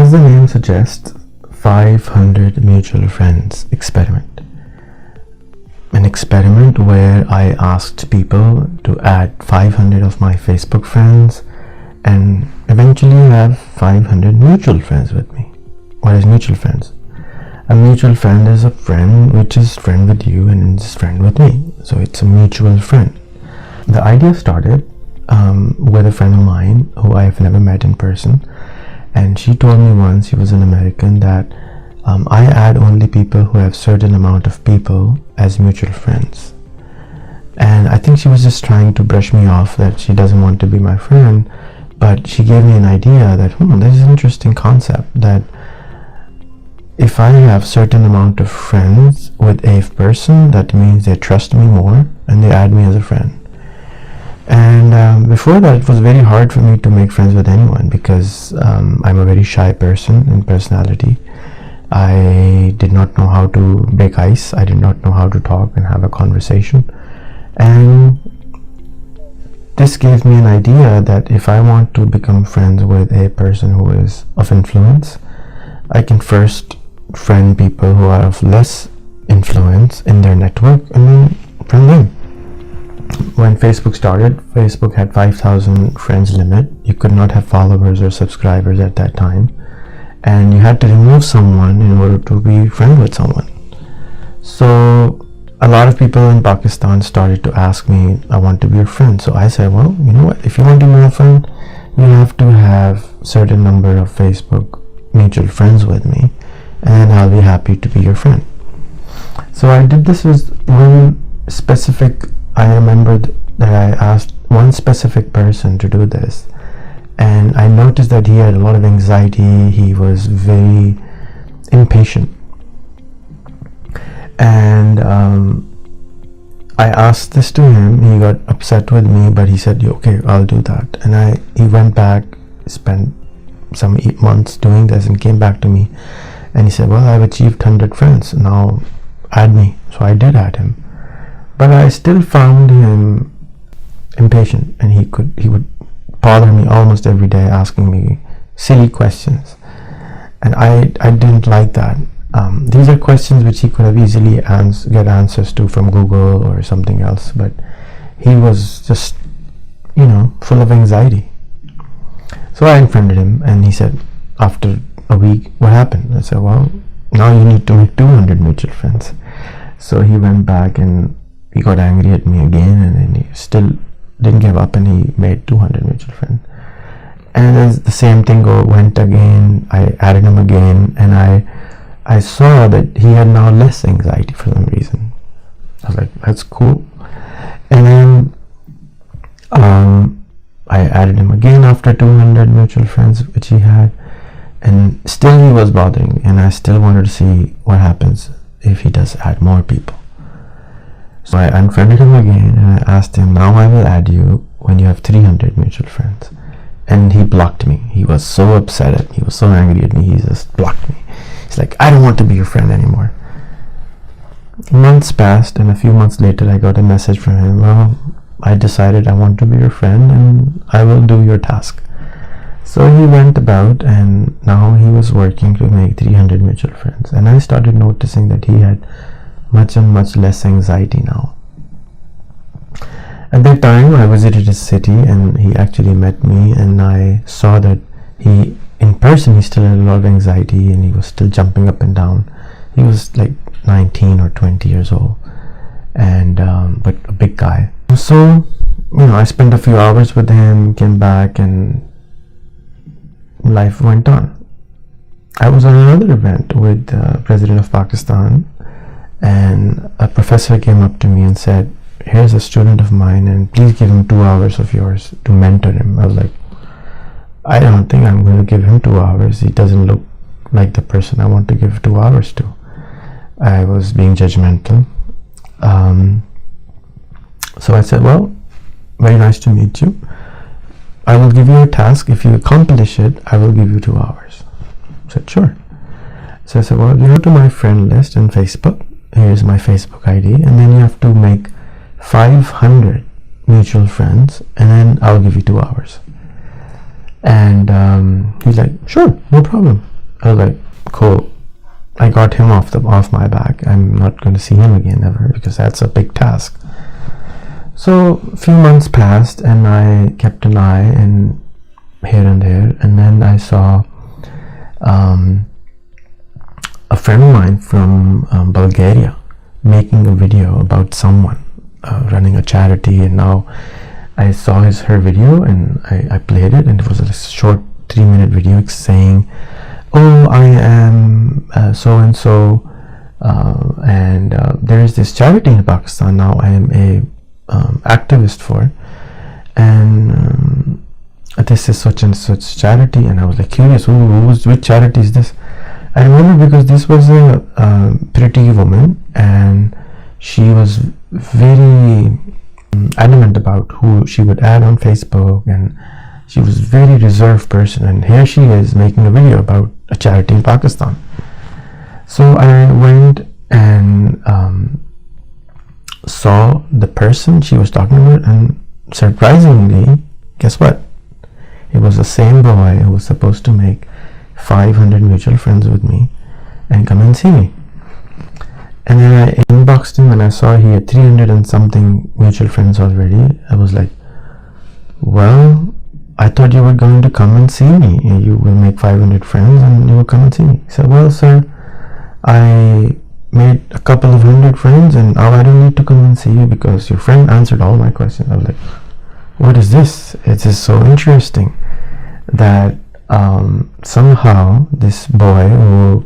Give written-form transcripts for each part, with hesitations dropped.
as the name suggests, 500 mutual friends experiment. An experiment where I asked people to add 500 of my Facebook friends and eventually have 500 mutual friends with me. What is mutual friends? A mutual friend is a friend which is friend with you and is friend with me. So it's a mutual friend. The idea started with a friend of mine who I have never met in person, and she told me once, she was an American, that I add only people who have certain amount of people as mutual friends. And I think she was just trying to brush me off, that she doesn't want to be my friend, but she gave me an idea that this is an interesting concept, that if I have certain amount of friends with a person, that means they trust me more and they add me as a friend. And before that, it was very hard for me to make friends with anyone because I'm a very shy person in personality. I did not know how to break ice. I did not know how to talk and have a conversation. And this gave me an idea that if I want to become friends with a person who is of influence, I can first friend people who are of less influence in their network and then friend them. When Facebook started, Facebook had 5,000 friends limit. You could not have followers or subscribers at that time, and you had to remove someone in order to be friend with someone. So a lot of people in Pakistan started to ask me, I want to be your friend. So I said, well, you know what, if you want to be my friend, you have to have certain number of Facebook mutual friends with me, and I'll be happy to be your friend. So I did this with one specific, I remembered that I asked one specific person to do this, and I noticed that he had a lot of anxiety. He was very impatient, and I asked this to him. He got upset with me, but he said, okay, I'll do that. And he went back, spent some 8 months doing this, and came back to me and he said, well, I've achieved 100 friends, now add me. So I did add him, but I still found him impatient, and he would bother me almost every day asking me silly questions, and I didn't like that. These are questions which he could have easily get answers to from Google or something else, but he was just full of anxiety. So I unfriended him, and he said after a week, what happened? I said, well, now you need to make 200 mutual friends. So he went back and he got angry at me again, and then he still didn't give up, and he made 200 mutual friends. And as the same thing went again, I added him again, and I saw that he had now less anxiety for some reason. I was like, that's cool. And then I added him again after 200 mutual friends which he had, and still he was bothering me, and I still wanted to see what happens if he does add more people. So I unfriended him again, and I asked him, now I will add you when you have 300 mutual friends. And he blocked me. He was so upset at me, he was so angry at me, he just blocked me. He's like, I don't want to be your friend anymore. Months passed, and a few months later I got a message from him, well, I decided I want to be your friend and I will do your task. So he went about, and now he was working to make 300 mutual friends, and I started noticing that he had much less anxiety now. At that time I visited his city, and he actually met me, and I saw that in person he still had a lot of anxiety, and he was still jumping up and down. He was like 19 or 20 years old, and but a big guy. So I spent a few hours with him, came back, and life went on. I was on another event with the President of Pakistan, and a professor came up to me and said, here's a student of mine, and please give him 2 hours of yours to mentor him. I was like, I don't think I'm going to give him 2 hours. He doesn't look like the person I want to give 2 hours to. I was being judgmental. So I said, well, very nice to meet you. I will give you a task. If you accomplish it, I will give you 2 hours. I said, sure. So I said, well, you go to my friend list on Facebook. Here's my Facebook ID, and then you have to make 500 mutual friends, and then I'll give you 2 hours. And he's like, sure, no problem. I was like, cool. I got him off my back. I'm not going to see him again ever, because that's a big task. So a few months passed, and I kept an eye and here and there, and then I saw a friend of mine from Bulgaria making a video about someone running a charity, and now I saw her video, and I played it, and it was a short 3-minute video saying, oh, I am so and so, and there is this charity in Pakistan now I am a activist for, and this is such and such charity. And I was like curious, which charity is this? I remember because this was a pretty woman, and she was very adamant about who she would add on Facebook, and she was a very reserved person, and here she is making a video about a charity in Pakistan. So I went and saw the person she was talking about, and surprisingly, guess what? It was the same boy who was supposed to make 500 mutual friends with me and come and see me. And then I inboxed him, and I saw he had 300 and something mutual friends already. I was like, well, I thought you were going to come and see me. You will make 500 friends and you will come and see me. He said, well, sir, I made a couple of 100 friends, and now I don't need to come and see you because your friend answered all my questions. I was like, what is this? It is so interesting that somehow this boy who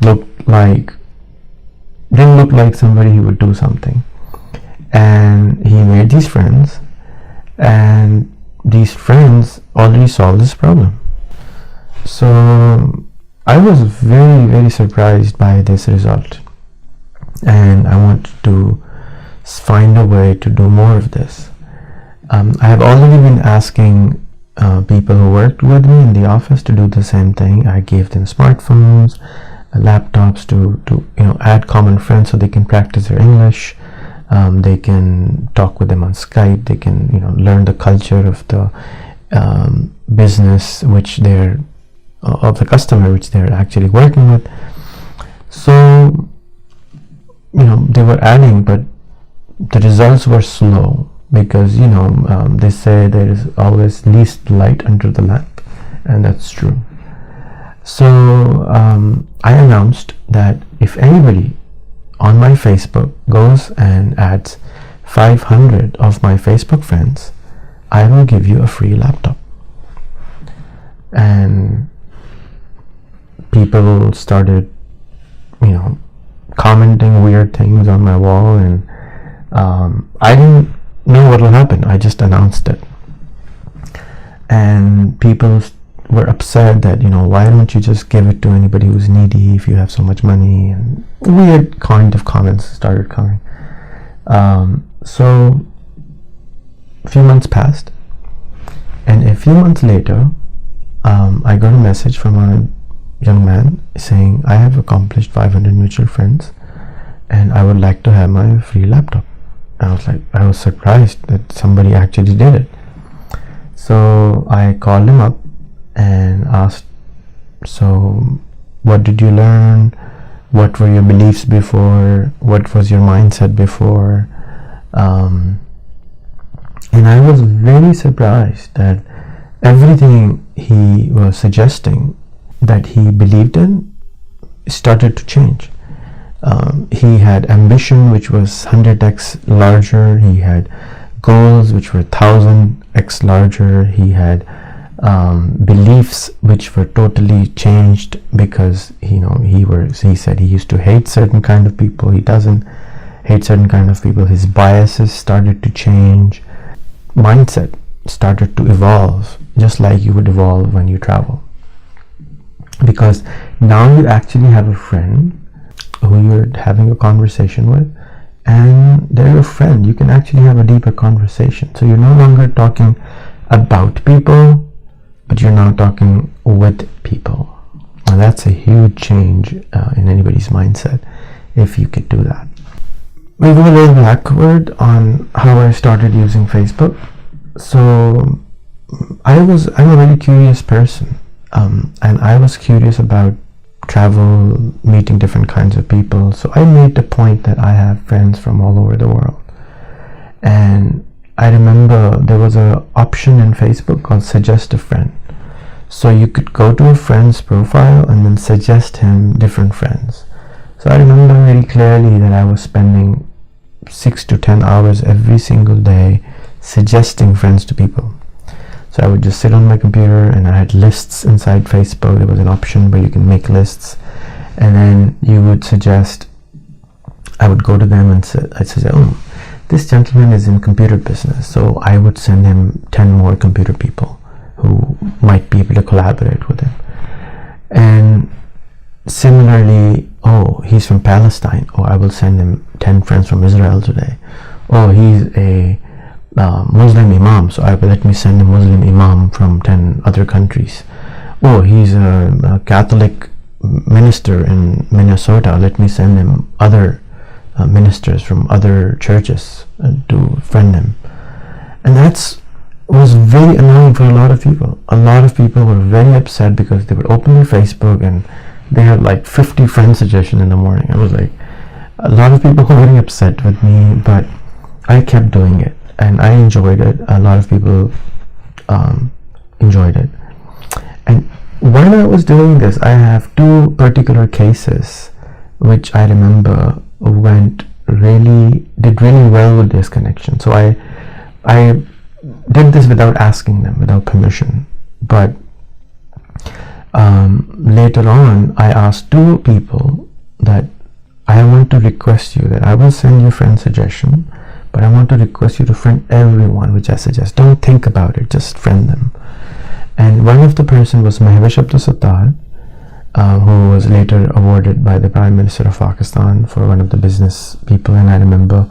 didn't look like somebody who would do something, and he made these friends, and these friends already solved this problem. So I was very, very surprised by this result, and I wanted to find a way to do more of this. I have already been asking people who worked with me in the office to do the same thing. I gave them smartphones, laptops to add common friends so they can practice their English. They can talk with them on Skype. They can learn the culture of the business of the customer which they're actually working with. So they were adding, but the results were slow, because they say there is always least light under the lamp, and that's true. So I announced that if anybody on my Facebook goes and adds 500 of my Facebook friends, I will give you a free laptop. And people started commenting weird things on my wall, and I didn't know what will happen. I just announced it, and people were upset that why don't you just give it to anybody who's needy if you have so much money, and weird kind of comments started coming. So a few months passed, and a few months later I got a message from a young man saying, I have accomplished 500 mutual friends and I would like to have my free laptop. I was surprised that somebody actually did it. So I called him up and asked, so what did you learn? What were your beliefs before? What was your mindset before? And I was very surprised that everything he was suggesting that he believed in started to change. He had ambition which was 100x larger. He had goals which were 1000x larger. He had beliefs which were totally changed, because he said he used to hate certain kind of people. He doesn't hate certain kind of people. His biases started to change. Mindset started to evolve, just like you would evolve when you travel, because now you actually have a friend who you're having a conversation with, and they're your friend. You can actually have a deeper conversation. So you're no longer talking about people, but you're now talking with people. And that's a huge change in anybody's mindset if you could do that. We go a little backward on how I started using Facebook. So I'm a very curious person, and I was curious about travel, meeting different kinds of people. So I made the point that I have friends from all over the world. And I remember there was an option in Facebook called Suggest a Friend. So you could go to a friend's profile and then suggest him different friends. So I remember very clearly that I was spending 6 to 10 hours every single day suggesting friends to people. So I would just sit on my computer and I had lists inside Facebook. There was an option where you can make lists, and then you would suggest, I would go to them and I'd say, oh, this gentleman is in computer business, so I would send him 10 more computer people who might be able to collaborate with him. And similarly, oh, he's from Palestine, oh, I will send him 10 friends from Israel today. Oh, he's a Muslim imam, so let me send a Muslim imam from 10 other countries. Oh, he's a Catholic minister in Minnesota, let me send him other ministers from other churches to friend him. And was very annoying for a lot of people. A lot of people were very upset because they would open their Facebook and they had like 50 friend suggestions in the morning. I was like, a lot of people were very upset with me, but I kept doing it. And I enjoyed it. A lot of people enjoyed it. And when I was doing this, I have 2 particular cases which I remember did really well with this connection. So I did this without asking them, without permission. But later on, I asked 2 people that I want to request you that I will send you friend suggestion, but I want to request you to friend everyone which I suggest. Don't think about it, just friend them. And one of the person was Mahwish Abdul Sattar, who was later awarded by the Prime Minister of Pakistan for one of the business people. And I remember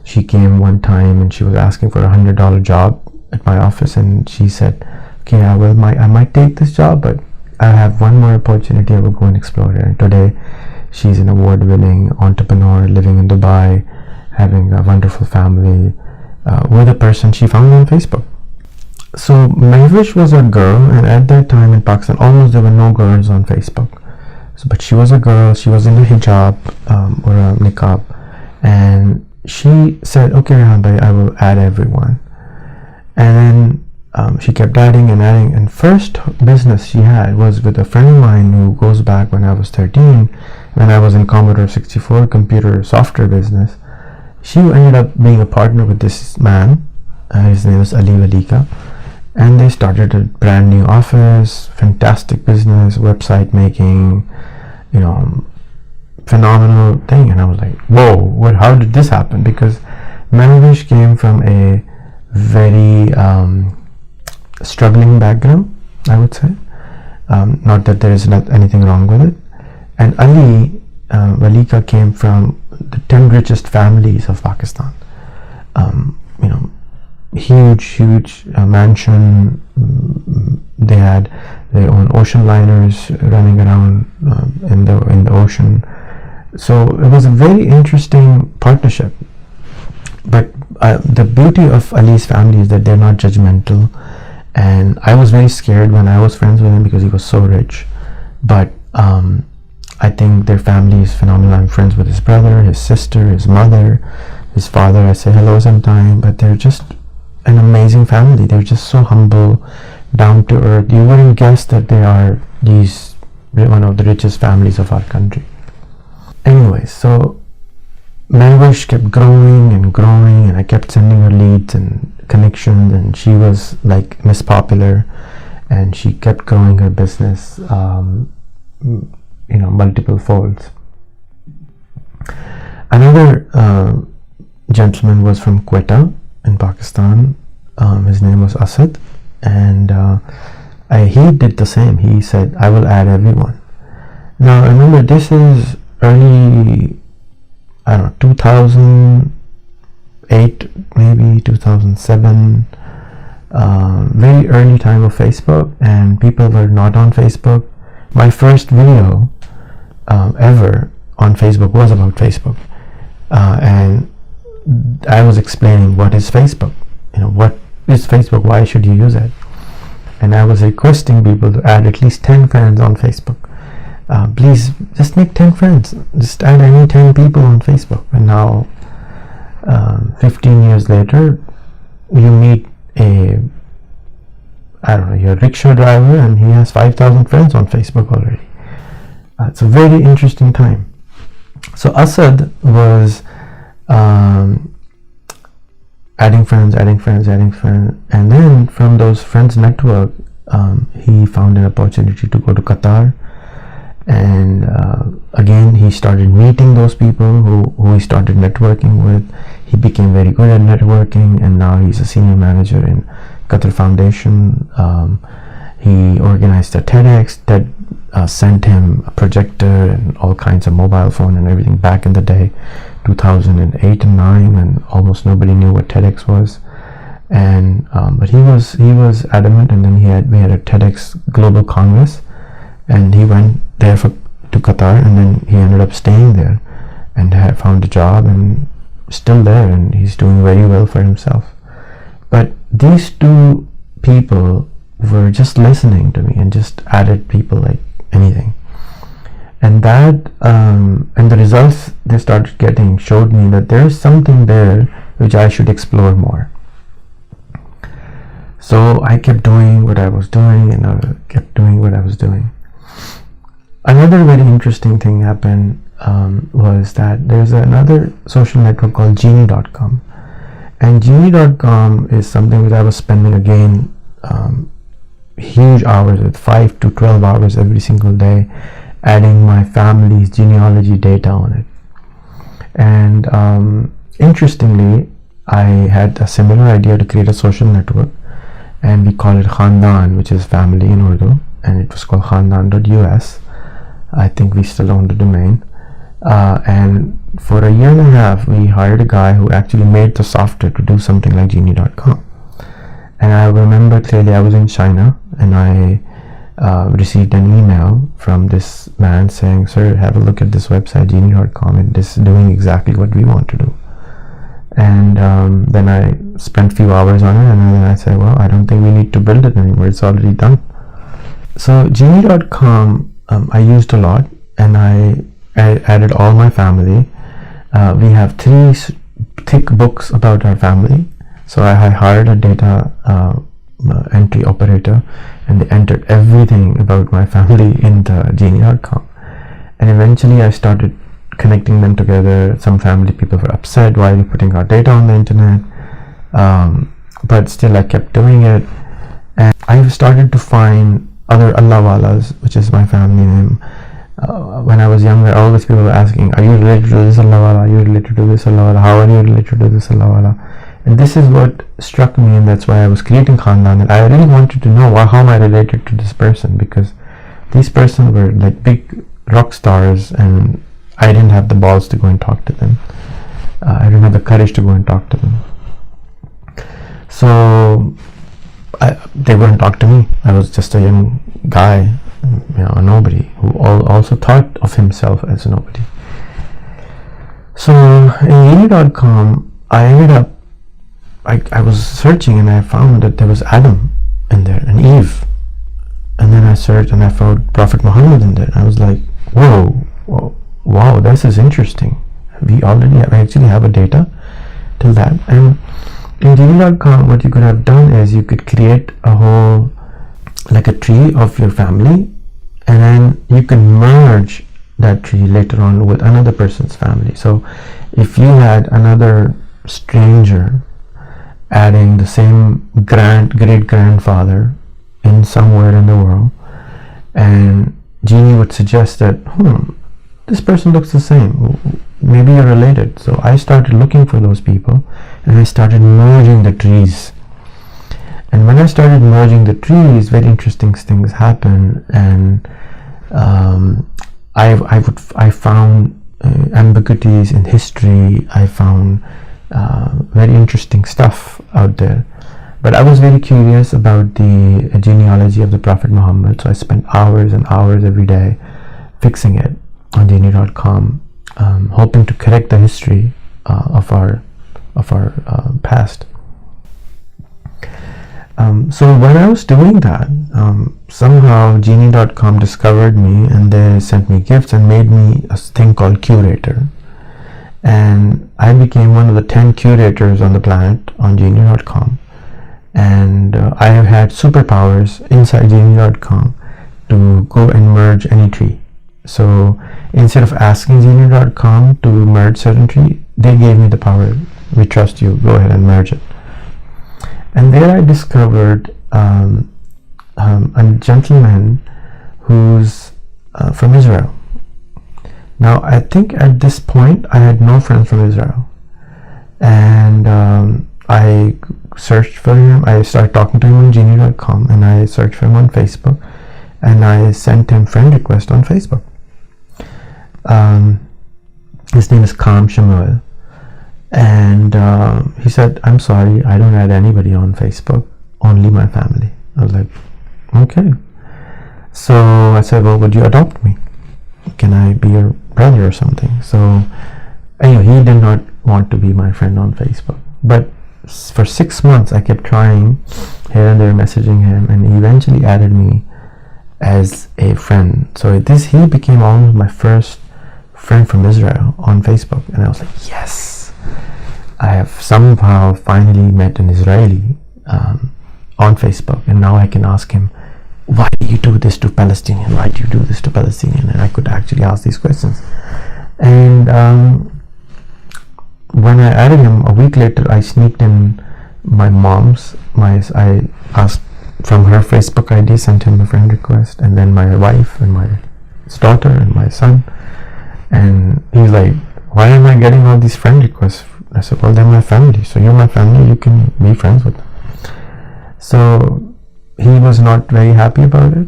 she came one time and she was asking for $100 job at my office, and she said, okay, I might take this job, but I have one more opportunity, I will go and explore it. And today she's an award-winning entrepreneur living in Dubai, having a wonderful family with a person she found on Facebook. So Mahwish was a girl, and at that time in Pakistan almost there were no girls on Facebook. But she was a girl, she was in a hijab or a niqab, and she said, okay Rehan bhai, I will add everyone. And then she kept adding, and first business she had was with a friend of mine who goes back when I was 13, when I was in Commodore 64 computer software business. She ended up being a partner with this man, his name is Ali Walika, and they started a brand new office, fantastic business, website making, phenomenal thing. And I was like, whoa, how did this happen? Because Mahwish came from a very struggling background, I would say. Not that there is anything wrong with it. And Ali Walika came from the 10 richest families of Pakistan. Huge mansion. They had their own ocean liners running around in the ocean. So it was a very interesting partnership. But the beauty of Ali's family is that they're not judgmental. And I was very scared when I was friends with him because he was so rich. But I think their family is phenomenal. I'm friends with his brother, his sister, his mother, his father. I say hello sometime, but they're just an amazing family. They're just so humble, down to earth. You wouldn't guess that they are one of the richest families of our country. Anyway, so Mahwish kept growing, and I kept sending her leads and connections, and she was like Miss Popular, and she kept growing her business multiple folds. Another gentleman was from Quetta in Pakistan. His name was Asad, and he did the same. He said, I will add everyone. Now remember, this is early, 2008, maybe 2007, very early time of Facebook, and people were not on Facebook. My first video ever on Facebook was about Facebook, and I was explaining what is Facebook, what is Facebook, why should you use it, and I was requesting people to add at least 10 friends on Facebook. please just make 10 friends, just add any 10 people on Facebook. And now 15 years later, you meet your rickshaw driver, and he has 5,000 friends on Facebook already. It's a very interesting time. So Asad was adding friends, and then from those friends network, he found an opportunity to go to Qatar, and again he started meeting those people who he started networking with. He became very good at networking, and now he's a senior manager in Qatar Foundation. He organized a TEDx that sent him a projector and all kinds of mobile phone and everything back in the day, 2008 and 9, and almost nobody knew what TEDx was. And but he was adamant, and then we had a TEDx Global Congress, and he went there to Qatar, and then he ended up staying there and had found a job and still there, and he's doing very well for himself. But these two people were just listening to me and just added people like anything, and that and the results they started getting showed me that there is something there which I should explore more. So I kept doing what I was doing, and I kept doing what I was doing. Another very interesting thing happened was that there's another social network called Genie.com, and Genie.com is something that I was spending again huge hours, with 5 to 12 hours every single day, adding my family's genealogy data on it. And interestingly, I had a similar idea to create a social network, and we call it Khandan, which is family in Urdu, and it was called Khandan.us. I think we still own the domain. And for a year and a half, we hired a guy who actually made the software to do something like Genie.com. And I remember clearly, I was in China, and I received an email from this man saying, "Sir, have a look at this website, Genie.com, and this is doing exactly what we want to do." And then I spent a few hours on it, and then I said, well, I don't think we need to build it anymore, it's already done. So Genie.com I used a lot, and I added all my family. We have 3 thick books about our family. So I hired a data entry operator, and they entered everything about my family in the Genie.com. And eventually I started connecting them together. Some family people were upset, why are you putting our data on the internet? But still I kept doing it, and I started to find other Allahwalas, which is my family name. When I was younger, always people were asking, are you related to this Allahwala? Are you related to this Allahwala? How are you related to this Allahwala? And this is what struck me, and that's why I was creating Khandan. And I really wanted to know how am I related to this person, because these persons were like big rock stars, and I didn't have the balls to go and talk to them. I didn't have the courage to go and talk to them. So they wouldn't talk to me. I was just a young guy, a nobody, who also thought of himself as a nobody. So in Genie.com, I ended up, I was searching, and I found that there was Adam in there and Eve, and then I searched and I found Prophet Muhammad in there. I was like, whoa, wow, this is interesting. We actually have a data till that. And in Genie.com, what you could have done is you could create a whole, like a tree of your family, and then you can merge that tree later on with another person's family. So if you had another stranger adding the same great grandfather in somewhere in the world, and Genie would suggest that this person looks the same, maybe you're related. So I started looking for those people, and I started merging the trees. And when I started merging the trees, very interesting things happened, and I found ambiguities in history. I found very interesting stuff out there. But I was very curious about the genealogy of the Prophet Muhammad, so I spent hours and hours every day fixing it on Genie.com, hoping to correct the history of our past. So when I was doing that, somehow Genie.com discovered me, and they sent me gifts and made me a thing called curator. And I became one of the 10 curators on the planet on Genie.com. And I have had superpowers inside Genie.com to go and merge any tree. So instead of asking Genie.com to merge certain tree, they gave me the power. We trust you, go ahead and merge it. And there I discovered a gentleman who's from Israel. Now I think at this point I had no friends from Israel, and I searched for him. I started talking to him on Genie.com, and I searched for him on Facebook, and I sent him friend request on Facebook. His name is Kam Shemuel, and he said, "I'm sorry, I don't add anybody on Facebook, only my family." I was like, okay. So I said, well, would you adopt me? Can I be your brother or something? So anyway, he did not want to be my friend on Facebook, but for 6 months I kept trying here and there, messaging him, and he eventually added me as a friend. So he became almost my first friend from Israel on Facebook, and I was like, yes, I have somehow finally met an Israeli on Facebook, and now I can ask him, why do you do this to Palestinian? Why do you do this to Palestinian? And I could actually ask these questions. And when I added him, a week later, I sneaked in my mom's. I asked from her Facebook ID, sent him a friend request, and then my wife and my daughter and my son. And he's like, why am I getting all these friend requests? I said, well, they're my family. So you're my family, you can be friends with them. So he was not very happy about it,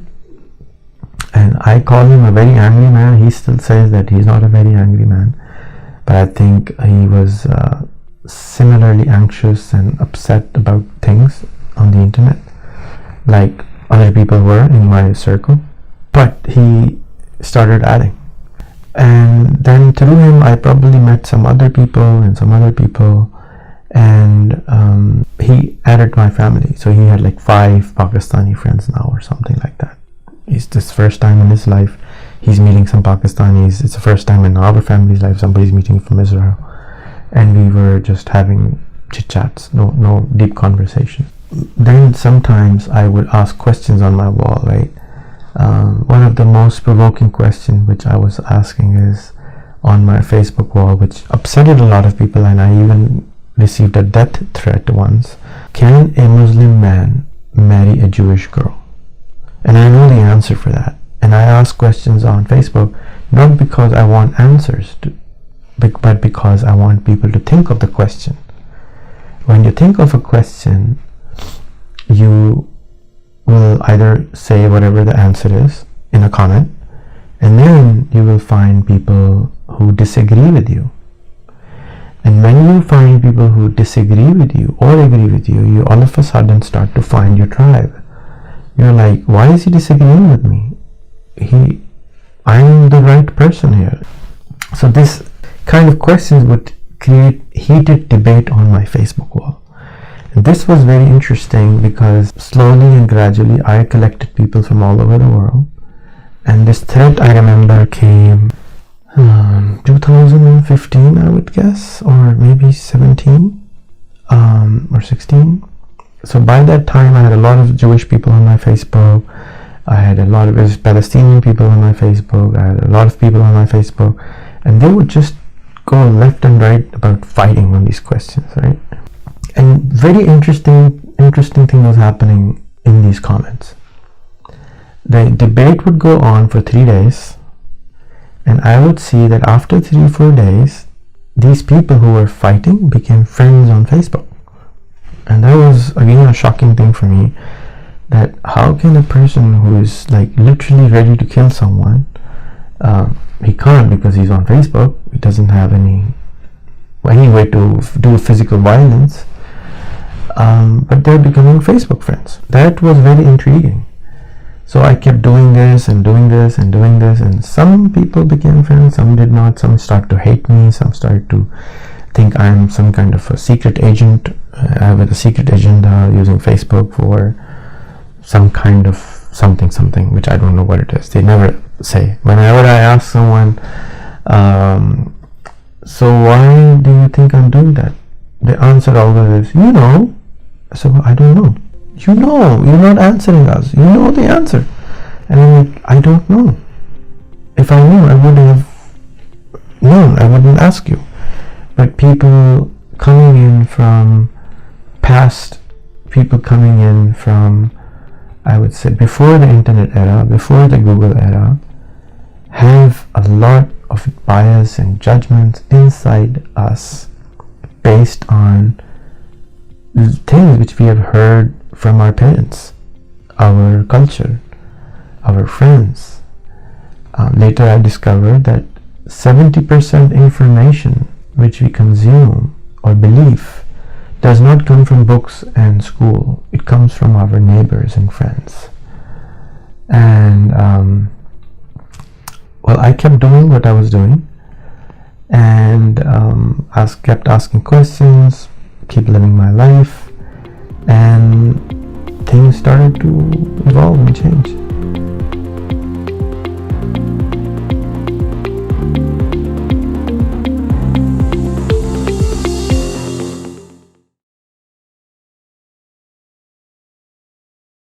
and I call him a very angry man. He still says that he's not a very angry man, but I think he was similarly anxious and upset about things on the internet, like other people were in my circle. But he started adding, and then through him I probably met some other people, and he added my family. So he had like 5 Pakistani friends now or something like that. It's this first time in his life he's meeting some Pakistanis. It's the first time in our family's life somebody's meeting from Israel, and we were just having chit chats, no deep conversation. Then sometimes I would ask questions on my wall, right? One of the most provoking questions which I was asking is on my Facebook wall, which upsetted a lot of people, and I even received a death threat once. Can a Muslim man marry a Jewish girl? And I know the answer for that. And I ask questions on Facebook not because I want answers, but because I want people to think of the question. When you think of a question, you will either say whatever the answer is in a comment, and then you will find people who disagree with you. And when you find people who disagree with you or agree with you, you all of a sudden start to find your tribe. You're like, why is he disagreeing with me? I'm the right person here. So this kind of questions would create heated debate on my Facebook wall. And this was very interesting because slowly and gradually I collected people from all over the world. And this thread, I remember, came 2015, I would guess, or maybe 17 or 16. So by that time I had a lot of Jewish people on my Facebook. I had a lot of Palestinian people on my Facebook. I had a lot of people on my Facebook, and they would just go left and right about fighting on these questions, right? And very interesting thing was happening in these comments. The debate would go on for 3 days, and I would see that after 3 or 4 days, these people who were fighting became friends on Facebook. And that was again a shocking thing for me, that how can a person who is like literally ready to kill someone, he can't because he's on Facebook, he doesn't have any way to do physical violence, but they're becoming Facebook friends. That was very intriguing. So I kept doing this and doing this and doing this, and some people became friends, some did not. Some started to hate me, some started to think I'm some kind of a secret agent I have a secret agenda using Facebook for some kind of something which I don't know what it is. They never say. Whenever I ask someone, so why do you think I'm doing that? The answer always is, you know. So I don't know. You know, you're not answering us. You know the answer. And I'm like, I don't know. If I knew, I would have known. I wouldn't ask you. But people coming in from past, people coming in from, I would say, before the internet era, before the Google era, have a lot of bias and judgments inside us based on things which we have heard from our parents, our culture, our friends. Later I discovered that 70% information which we consume or believe does not come from books and school. It comes from our neighbors and friends. And well, I kept doing what I was doing, and kept asking questions, keep living my life, and things started to evolve and change.